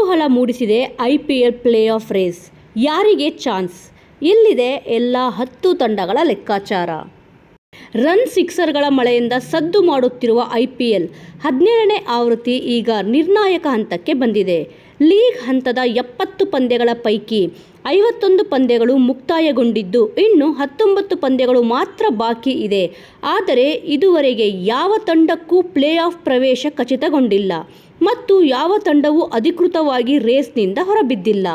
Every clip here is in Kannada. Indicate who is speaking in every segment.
Speaker 1: ಕುತೂಹಲ ಮೂಡಿಸಿದೆ IPL ಪ್ಲೇ ಆಫ್ ರೇಸ್. ಯಾರಿಗೆ ಚಾನ್ಸ್? ಇಲ್ಲಿದೆ ಎಲ್ಲ 10 ತಂಡಗಳ ಲೆಕ್ಕಾಚಾರ. ರನ್ ಸಿಕ್ಸರ್ಗಳ ಮಳೆಯಿಂದ ಸದ್ದು ಮಾಡುತ್ತಿರುವ IPL 17ನೇ ಆವೃತ್ತಿ ಈಗ ನಿರ್ಣಾಯಕ ಹಂತಕ್ಕೆ ಬಂದಿದೆ. ಲೀಗ್ ಹಂತದ 70 ಪಂದ್ಯಗಳ ಪೈಕಿ 51 ಪಂದ್ಯಗಳು ಮುಕ್ತಾಯಗೊಂಡಿದ್ದು ಇನ್ನು 19 ಪಂದ್ಯಗಳು ಮಾತ್ರ ಬಾಕಿ ಇದೆ. ಆದರೆ ಇದುವರೆಗೆ ಯಾವ ತಂಡಕ್ಕೂ ಪ್ಲೇ ಆಫ್ ಪ್ರವೇಶ ಖಚಿತಗೊಂಡಿಲ್ಲ ಮತ್ತು ಯಾವ ತಂಡವೂ ಅಧಿಕೃತವಾಗಿ ರೇಸ್ನಿಂದ ಹೊರಬಿದ್ದಿಲ್ಲ.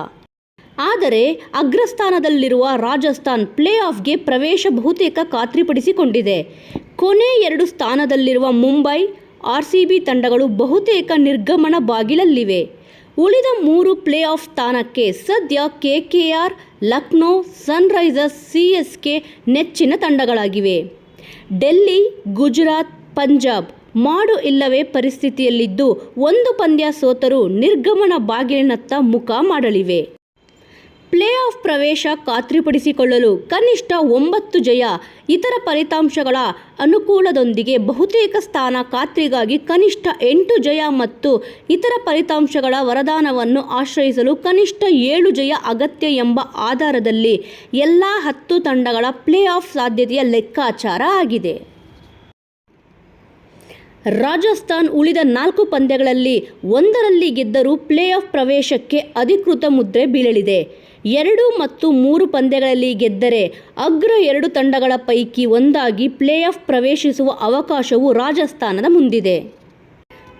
Speaker 1: ಆದರೆ ಅಗ್ರಸ್ಥಾನದಲ್ಲಿರುವ ರಾಜಸ್ಥಾನ್ ಪ್ಲೇ ಆಫ್ಗೆ ಪ್ರವೇಶ ಬಹುತೇಕ ಖಾತ್ರಿಪಡಿಸಿಕೊಂಡಿದೆ. ಕೊನೆ 2 ಸ್ಥಾನದಲ್ಲಿರುವ ಮುಂಬೈ, RCB ತಂಡಗಳು ಬಹುತೇಕ ನಿರ್ಗಮನ ಬಾಗಿಲಲ್ಲಿವೆ. ಉಳಿದ 3 ಪ್ಲೇ ಆಫ್ ಸ್ಥಾನಕ್ಕೆ ಸದ್ಯ KKR, ಲಕ್ನೋ, ಸನ್ರೈಸರ್ಸ್, CSK ನೆಚ್ಚಿನ ತಂಡಗಳಾಗಿವೆ. ಡೆಲ್ಲಿ, ಗುಜರಾತ್, ಪಂಜಾಬ್ ಮಾಡು ಇಲ್ಲವೇ ಪರಿಸ್ಥಿತಿಯಲ್ಲಿದ್ದು 1 ಪಂದ್ಯ ಸೋತರೂ ನಿರ್ಗಮನ ಬಾಗಿಲಿನತ್ತ ಮುಖ ಮಾಡಲಿವೆ. ಪ್ಲೇ ಆಫ್ ಪ್ರವೇಶ ಖಾತ್ರಿಪಡಿಸಿಕೊಳ್ಳಲು ಕನಿಷ್ಠ 9 ಜಯ, ಇತರ ಫಲಿತಾಂಶಗಳ ಅನುಕೂಲದೊಂದಿಗೆ ಬಹುತೇಕ ಸ್ಥಾನ ಖಾತ್ರಿಗಾಗಿ ಕನಿಷ್ಠ 8 ಜಯ ಮತ್ತು ಇತರ ಫಲಿತಾಂಶಗಳ ವರದಾನವನ್ನು ಆಶ್ರಯಿಸಲು ಕನಿಷ್ಠ 7 ಜಯ ಅಗತ್ಯ ಎಂಬ ಆಧಾರದಲ್ಲಿ ಎಲ್ಲ 10 ತಂಡಗಳ ಪ್ಲೇ ಆಫ್ ಸಾಧ್ಯತೆಯ ಲೆಕ್ಕಾಚಾರ ಆಗಿದೆ. ರಾಜಸ್ಥಾನ್ ಉಳಿದ 4 ಪಂದ್ಯಗಳಲ್ಲಿ 1ರಲ್ಲಿ ಗೆದ್ದರೂ ಪ್ಲೇ ಆಫ್ ಪ್ರವೇಶಕ್ಕೆ ಅಧಿಕೃತ ಮುದ್ರೆ ಬೀಳಲಿದೆ. 2 ಮತ್ತು 3 ಪಂದ್ಯಗಳಲ್ಲಿ ಗೆದ್ದರೆ ಅಗ್ರ 2 ತಂಡಗಳ ಪೈಕಿ ಒಂದಾಗಿ ಪ್ಲೇ ಆಫ್ ಪ್ರವೇಶಿಸುವ ಅವಕಾಶವು ರಾಜಸ್ಥಾನದ ಮುಂದಿದೆ.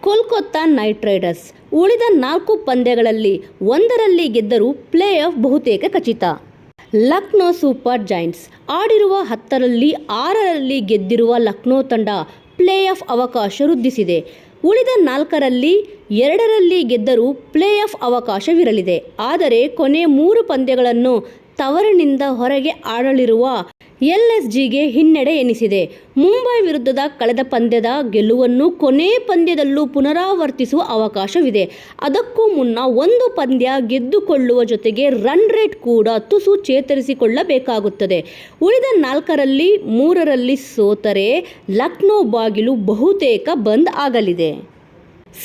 Speaker 1: ಕೋಲ್ಕತ್ತಾ ನೈಟ್ ರೈಡರ್ಸ್ ಉಳಿದ 4 ಪಂದ್ಯಗಳಲ್ಲಿ 1ರಲ್ಲಿ ಗೆದ್ದರೂ ಪ್ಲೇ ಆಫ್ ಬಹುತೇಕ ಖಚಿತ. ಲಕ್ನೋ ಸೂಪರ್ ಜೈಂಟ್ಸ್ ಆಡಿರುವ 10ರಲ್ಲಿ 6ರಲ್ಲಿ ಗೆದ್ದಿರುವ ಲಕ್ನೋ ತಂಡ ಪ್ಲೇ ಆಫ್ ಅವಕಾಶ ವೃದ್ಧಿಸಿದೆ. ಉಳಿದ 4ರಲ್ಲಿ 2ರಲ್ಲಿ ಗೆದ್ದರೂ ಪ್ಲೇ ಆಫ್ ಅವಕಾಶವಿರಲಿದೆ. ಆದರೆ ಕೊನೆ 3 ಪಂದ್ಯಗಳನ್ನು ತವರಿನಿಂದ ಹೊರಗೆ ಆಡಲಿರುವ LSGಗೆ ಹಿನ್ನಡೆ ಎನಿಸಿದೆ. ಮುಂಬೈ ವಿರುದ್ಧದ ಕಳೆದ ಪಂದ್ಯದ ಗೆಲುವನ್ನು ಕೊನೆ ಪಂದ್ಯದಲ್ಲೂ ಪುನರಾವರ್ತಿಸುವ ಅವಕಾಶವಿದೆ. ಅದಕ್ಕೂ ಮುನ್ನ 1 ಪಂದ್ಯ ಗೆದ್ದುಕೊಳ್ಳುವ ಜೊತೆಗೆ ರನ್ ರೇಟ್ ಕೂಡ ತುಸು ಚೇತರಿಸಿಕೊಳ್ಳಬೇಕಾಗುತ್ತದೆ. ಉಳಿದ 4ರಲ್ಲಿ 3ರಲ್ಲಿ ಸೋತರೆ ಲಕ್ನೋ ಬಾಗಿಲು ಬಹುತೇಕ ಬಂದ್ ಆಗಲಿದೆ.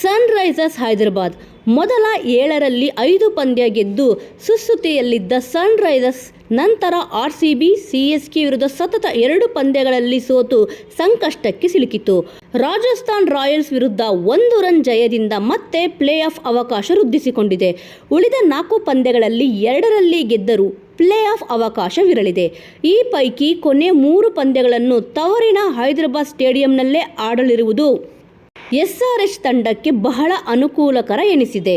Speaker 1: ಸನ್ರೈಸರ್ಸ್ ಹೈದರಾಬಾದ್ ಮೊದಲ 7ರಲ್ಲಿ 5 ಪಂದ್ಯ ಗೆದ್ದು ಸುಸ್ಥಿತಿಯಲ್ಲಿದ್ದ ಸನ್ರೈಸರ್ಸ್ ನಂತರ RCB, CSK ವಿರುದ್ಧ ಸತತ 2 ಪಂದ್ಯಗಳಲ್ಲಿ ಸೋತು ಸಂಕಷ್ಟಕ್ಕೆ ಸಿಲುಕಿತು. ರಾಜಸ್ಥಾನ್ ರಾಯಲ್ಸ್ ವಿರುದ್ಧ 1 ರನ್ ಜಯದಿಂದ ಮತ್ತೆ ಪ್ಲೇ ಆಫ್ ಅವಕಾಶ ವೃದ್ಧಿಸಿಕೊಂಡಿದೆ. ಉಳಿದ 4 ಪಂದ್ಯಗಳಲ್ಲಿ 2ರಲ್ಲಿ ಗೆದ್ದರೂ ಪ್ಲೇ ಆಫ್ ಅವಕಾಶವಿರಲಿದೆ. ಈ ಪೈಕಿ ಕೊನೆ 3 ಪಂದ್ಯಗಳನ್ನು ತವರಿನ ಹೈದರಾಬಾದ್ ಸ್ಟೇಡಿಯಂನಲ್ಲೇ ಆಡಲಿರುವುದು SRH ತಂಡಕ್ಕೆ ಬಹಳ ಅನುಕೂಲಕರ ಎನಿಸಿದೆ.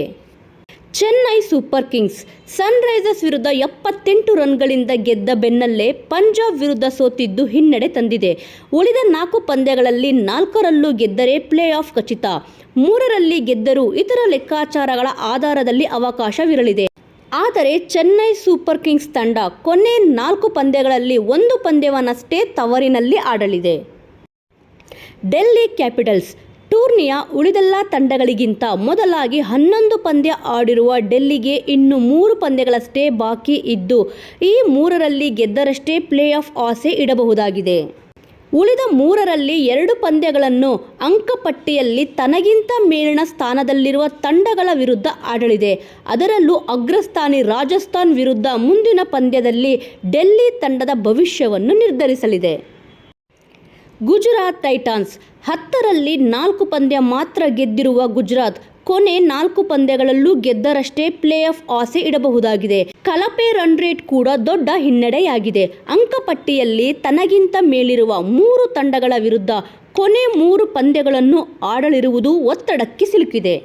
Speaker 1: ಚೆನ್ನೈ ಸೂಪರ್ ಕಿಂಗ್ಸ್ ಸನ್ರೈಸರ್ಸ್ ವಿರುದ್ಧ 78 ರನ್ಗಳಿಂದ ಗೆದ್ದ ಬೆನ್ನಲ್ಲೇ ಪಂಜಾಬ್ ವಿರುದ್ಧ ಸೋತಿದ್ದು ಹಿನ್ನಡೆ ತಂದಿದೆ. ಉಳಿದ 4 ಪಂದ್ಯಗಳಲ್ಲಿ 4ರಲ್ಲೂ ಗೆದ್ದರೆ ಪ್ಲೇ ಆಫ್ ಖಚಿತ. 3ರಲ್ಲಿ ಗೆದ್ದರೂ ಇತರ ಲೆಕ್ಕಾಚಾರಗಳ ಆಧಾರದಲ್ಲಿ ಅವಕಾಶವಿರಲಿದೆ. ಆದರೆ ಚೆನ್ನೈ ಸೂಪರ್ ಕಿಂಗ್ಸ್ ತಂಡ ಕೊನೆ 4 ಪಂದ್ಯಗಳಲ್ಲಿ 1 ಪಂದ್ಯವನ್ನಷ್ಟೇ ತವರಿನಲ್ಲಿ ಆಡಲಿದೆ. ಡೆಲ್ಲಿ ಕ್ಯಾಪಿಟಲ್ಸ್ ಟೂರ್ನಿಯ ಉಳಿದೆಲ್ಲ ತಂಡಗಳಿಗಿಂತ ಮೊದಲಾಗಿ 11 ಪಂದ್ಯ ಆಡಿರುವ ಡೆಲ್ಲಿಗೆ ಇನ್ನು 3 ಪಂದ್ಯಗಳಷ್ಟೇ ಬಾಕಿ ಇದ್ದು ಈ 3ರಲ್ಲಿ ಗೆದ್ದರಷ್ಟೇ ಪ್ಲೇ ಆಫ್ ಆಸೆ ಇಡಬಹುದಾಗಿದೆ. ಉಳಿದ 3ರಲ್ಲಿ 2 ಪಂದ್ಯಗಳನ್ನು ಅಂಕಪಟ್ಟಿಯಲ್ಲಿ ತನಗಿಂತ ಮೇಲಿನ ಸ್ಥಾನದಲ್ಲಿರುವ ತಂಡಗಳ ವಿರುದ್ಧ ಆಡಲಿದೆ. ಅದರಲ್ಲೂ ಅಗ್ರಸ್ಥಾನಿ ರಾಜಸ್ಥಾನ್ ವಿರುದ್ಧ ಮುಂದಿನ ಪಂದ್ಯದಲ್ಲಿ ಡೆಲ್ಲಿ ತಂಡದ ಭವಿಷ್ಯವನ್ನು ನಿರ್ಧರಿಸಲಿದೆ. ಗುಜರಾತ್ ಟೈಟಾನ್ಸ್ 10ರಲ್ಲಿ 4 ಪಂದ್ಯ ಮಾತ್ರ ಗೆದ್ದಿರುವ ಗುಜರಾತ್ ಕೊನೆ 4 ಪಂದ್ಯಗಳಲ್ಲೂ ಗೆದ್ದರಷ್ಟೇ ಪ್ಲೇ ಆಫ್ ಆಸೆ ಇಡಬಹುದಾಗಿದೆ. ಕಳಪೆ ರನ್ ರೇಟ್ ಕೂಡ ದೊಡ್ಡ ಹಿನ್ನಡೆಯಾಗಿದೆ. ಅಂಕಪಟ್ಟಿಯಲ್ಲಿ ತನಗಿಂತ ಮೇಲಿರುವ 3 ತಂಡಗಳ ವಿರುದ್ಧ ಕೊನೆ 3 ಪಂದ್ಯಗಳನ್ನು ಆಡಲಿರುವುದು ಒತ್ತಡಕ್ಕೆ ಸಿಲುಕಿದೆ.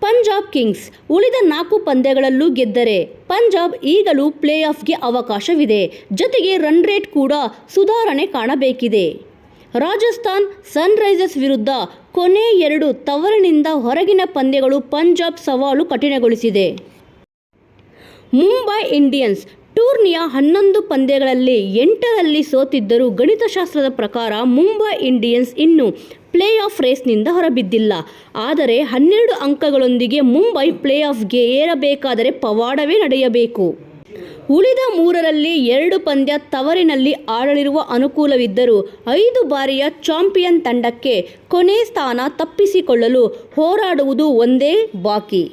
Speaker 1: ಪಂಜಾಬ್ ಕಿಂಗ್ಸ್ ಉಳಿದ 4 ಪಂದ್ಯಗಳಲ್ಲೂ ಗೆದ್ದರೆ ಪಂಜಾಬ್ ಈಗಲೂ ಪ್ಲೇ ಆಫ್ಗೆ ಅವಕಾಶವಿದೆ. ಜೊತೆಗೆ ರನ್ ರೇಟ್ ಕೂಡ ಸುಧಾರಣೆ ಕಾಣಬೇಕಿದೆ. ರಾಜಸ್ಥಾನ್ ಸನ್ರೈಸರ್ಸ್ ವಿರುದ್ಧ ಕೊನೆ 2 ತವರಿನಿಂದ ಹೊರಗಿನ ಪಂದ್ಯಗಳು ಪಂಜಾಬ್ ಸವಾಲು ಕಠಿಣಗೊಳಿಸಿದೆ. ಮುಂಬೈ ಇಂಡಿಯನ್ಸ್ ಟೂರ್ನಿಯ 11 ಪಂದ್ಯಗಳಲ್ಲಿ 8ರಲ್ಲಿ ಸೋತಿದ್ದರೂ ಗಣಿತಶಾಸ್ತ್ರದ ಪ್ರಕಾರ ಮುಂಬೈ ಇಂಡಿಯನ್ಸ್ ಇನ್ನೂ ಪ್ಲೇ ಆಫ್ ರೇಸ್ನಿಂದ ಹೊರಬಿದ್ದಿಲ್ಲ. ಆದರೆ 12 ಅಂಕಗಳೊಂದಿಗೆ ಮುಂಬೈ ಪ್ಲೇ ಆಫ್ಗೆ ಏರಬೇಕಾದರೆ ಪವಾಡವೇ ನಡೆಯಬೇಕು. ಉಳಿದ 3ರಲ್ಲಿ 2 ಪಂದ್ಯ ತವರಿನಲ್ಲಿ ಆಡಲಿರುವ ಅನುಕೂಲವಿದ್ದರೂ 5 ಬಾರಿಯ ಚಾಂಪಿಯನ್ ತಂಡಕ್ಕೆ ಕೊನೆ ಸ್ಥಾನ ತಪ್ಪಿಸಿಕೊಳ್ಳಲು ಹೋರಾಡುವುದು ಒಂದೇ ಬಾಕಿ.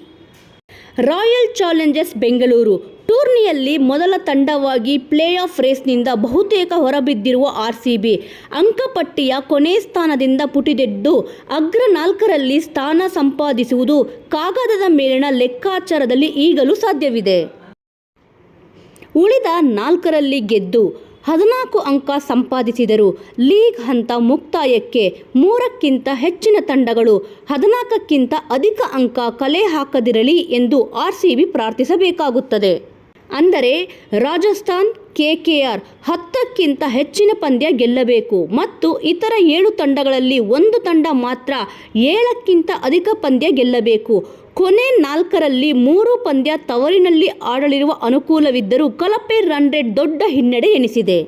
Speaker 1: ರಾಯಲ್ ಚಾಲೆಂಜರ್ಸ್ ಬೆಂಗಳೂರು ಟೂರ್ನಿಯಲ್ಲಿ ಮೊದಲ ತಂಡವಾಗಿ ಪ್ಲೇ ಆಫ್ ರೇಸ್ನಿಂದ ಬಹುತೇಕ ಹೊರಬಿದ್ದಿರುವ ಆರ್ಸಿಬಿ ಅಂಕಪಟ್ಟಿಯ ಕೊನೆ ಸ್ಥಾನದಿಂದ ಪುಟಿದೆದ್ದು ಅಗ್ರ 4ರಲ್ಲಿ ಸ್ಥಾನ ಸಂಪಾದಿಸುವುದು ಕಾಗದದ ಮೇಲಿನ ಲೆಕ್ಕಾಚಾರದಲ್ಲಿ ಈಗಲೂ ಸಾಧ್ಯವಿದೆ. ಉಳಿದ 4ರಲ್ಲಿ ಗೆದ್ದು 14 ಅಂಕ ಸಂಪಾದಿಸಿದರು. ಲೀಗ್ ಹಂತ ಮುಕ್ತಾಯಕ್ಕೆ 3ಕ್ಕಿಂತ ಹೆಚ್ಚಿನ ತಂಡಗಳು 14ಕ್ಕಿಂತ ಅಧಿಕ ಅಂಕ ಕಲೆ ಹಾಕದಿರಲಿ ಎಂದು ಆರ್ಸಿಬಿ ಪ್ರಾರ್ಥಿಸಬೇಕಾಗುತ್ತದೆ. ಅಂದರೆ ರಾಜಸ್ಥಾನ್, ಕೆಕೆಆರ್ 10ಕ್ಕಿಂತ ಹೆಚ್ಚಿನ ಪಂದ್ಯ ಗೆಲ್ಲಬೇಕು ಮತ್ತು ಇತರ 7 ತಂಡಗಳಲ್ಲಿ ಒಂದು ತಂಡ ಮಾತ್ರ 7ಕ್ಕಿಂತ ಅಧಿಕ ಪಂದ್ಯ ಗೆಲ್ಲಬೇಕು. ಕೊನೆ 4ರಲ್ಲಿ 3 ಪಂದ್ಯ ತವರಿನಲ್ಲಿ ಆಡಲಿರುವ ಅನುಕೂಲವಿದ್ದರೂ ಕಳಪೆ ರನ್ ರೇಟ್ ದೊಡ್ಡ ಹಿನ್ನಡೆ ಎನಿಸಿದೆ.